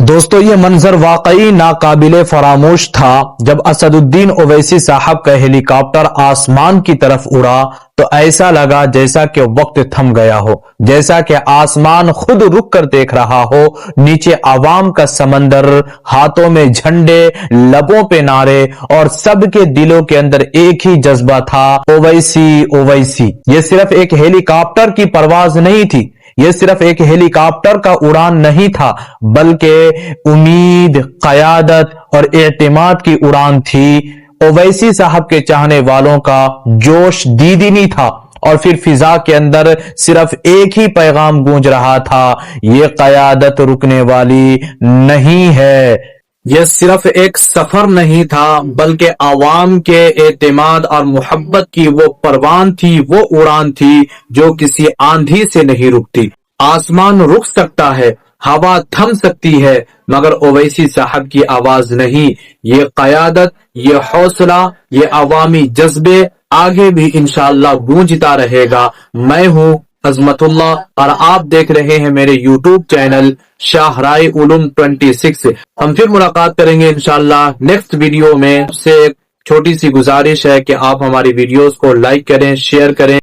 دوستو یہ منظر واقعی ناقابل فراموش تھا جب اسد الدین اویسی صاحب کا ہیلی کاپٹر آسمان کی طرف اڑا تو ایسا لگا جیسا کہ وقت تھم گیا ہو، جیسا کہ آسمان خود رک کر دیکھ رہا ہو، نیچے عوام کا سمندر، ہاتھوں میں جھنڈے، لبوں پہ نعرے، اور سب کے دلوں کے اندر ایک ہی جذبہ تھا، اویسی اویسی۔ یہ صرف ایک ہیلی کاپٹر کی پرواز نہیں تھی، یہ صرف ایک ہیلی کاپٹر کا اڑان نہیں تھا، بلکہ امید، قیادت اور اعتماد کی اڑان تھی۔ اویسی صاحب کے چاہنے والوں کا جوش دیدنی تھا، اور پھر فضا کے اندر صرف ایک ہی پیغام گونج رہا تھا، یہ قیادت رکنے والی نہیں ہے۔ یہ صرف ایک سفر نہیں تھا، بلکہ عوام کے اعتماد اور محبت کی وہ پروان تھی، وہ اڑان تھی جو کسی آندھی سے نہیں رکتی۔ آسمان رک سکتا ہے، ہوا تھم سکتی ہے، مگر اویسی صاحب کی آواز نہیں۔ یہ قیادت، یہ حوصلہ، یہ عوامی جذبے آگے بھی انشاءاللہ گونجتا رہے گا۔ میں ہوں عظمت اللہ اور آپ دیکھ رہے ہیں میرے یوٹیوب چینل شاہراہ علوم 26۔ ہم پھر ملاقات کریں گے انشاءاللہ نیکسٹ ویڈیو میں۔ سے ایک چھوٹی سی گزارش ہے کہ آپ ہماری ویڈیوز کو لائک کریں، شیئر کریں۔